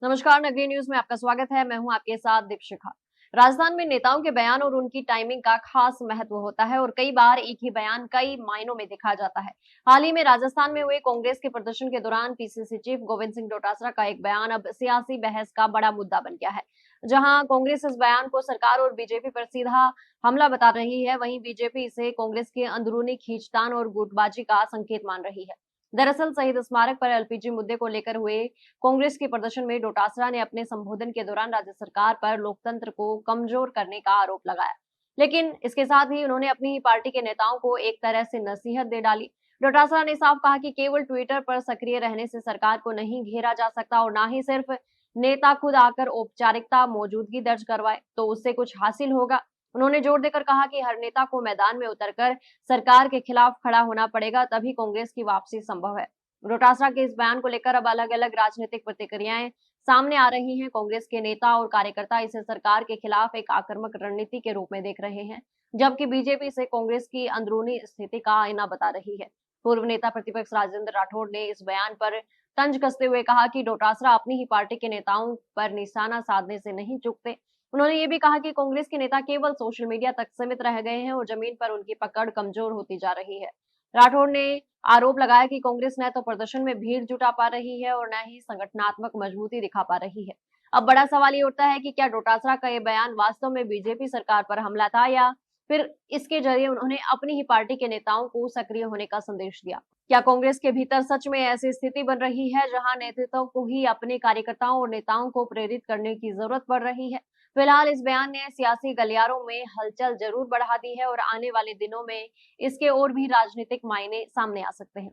नमस्कार, नगरी न्यूज में आपका स्वागत है। मैं हूं आपके साथ दीपशिखा। राजस्थान में नेताओं के बयान और उनकी टाइमिंग का खास महत्व होता है और कई बार एक ही बयान कई मायनों में दिखा जाता है। हाल ही में राजस्थान में हुए कांग्रेस के प्रदर्शन के दौरान पीसीसी चीफ गोविंद सिंह डोटासरा का एक बयान अब सियासी बहस का बड़ा मुद्दा बन गया है। जहां कांग्रेस इस बयान को सरकार और बीजेपी पर सीधा हमला बता रही है, वहीं बीजेपी इसे कांग्रेस की अंदरूनी खींचतान और गुटबाजी का संकेत मान रही है। दरअसल शहीद स्मारक पर एलपीजी मुद्दे को लेकर हुए कांग्रेस के प्रदर्शन में डोटासरा ने अपने संबोधन के दौरान राज्य सरकार पर लोकतंत्र को कमजोर करने का आरोप लगाया। लेकिन इसके साथ ही उन्होंने अपनी ही पार्टी के नेताओं को एक तरह से नसीहत दे डाली। डोटासरा ने साफ कहा कि केवल ट्विटर पर सक्रिय रहने से सरकार को नहीं घेरा जा सकता और ना ही सिर्फ नेता खुद आकर औपचारिकता मौजूदगी दर्ज करवाए तो उससे कुछ हासिल होगा। उन्होंने जोर देकर कहा कि हर नेता को मैदान में उतरकर सरकार के खिलाफ खड़ा होना पड़ेगा, तभी कांग्रेस की वापसी संभव है। डोटासरा के इस बयान को लेकर अब अलग-अलग राजनीतिक प्रतिक्रियाएं सामने आ रही हैं। कांग्रेस के नेता और कार्यकर्ता इसे सरकार के खिलाफ एक आक्रामक रणनीति के रूप में देख रहे हैं, जबकि बीजेपी इसे कांग्रेस की अंदरूनी स्थिति का आईना बता रही है। पूर्व नेता प्रतिपक्ष राजेंद्र राठौड़ ने इस बयान पर तंज कसते हुए कहा कि डोटासरा अपनी ही पार्टी के नेताओं पर निशाना साधने से नहीं चूकते। उन्होंने ये भी कहा कि कांग्रेस के नेता केवल सोशल मीडिया तक सीमित रह गए हैं और जमीन पर उनकी पकड़ कमजोर होती जा रही है। राठौड़ ने आरोप लगाया कि कांग्रेस न तो प्रदर्शन में भीड़ जुटा पा रही है और न ही संगठनात्मक मजबूती दिखा पा रही है। अब बड़ा सवाल ये उठता है कि क्या डोटासरा का ये बयान वास्तव में बीजेपी सरकार पर हमला था या फिर इसके जरिए उन्होंने अपनी ही पार्टी के नेताओं को सक्रिय होने का संदेश दिया। क्या कांग्रेस के भीतर सच में ऐसी स्थिति बन रही है जहां नेतृत्व को ही अपने कार्यकर्ताओं और नेताओं को प्रेरित करने की जरूरत पड़ रही है? फिलहाल इस बयान ने सियासी गलियारों में हलचल जरूर बढ़ा दी है और आने वाले दिनों में इसके और भी राजनीतिक मायने सामने आ सकते हैं।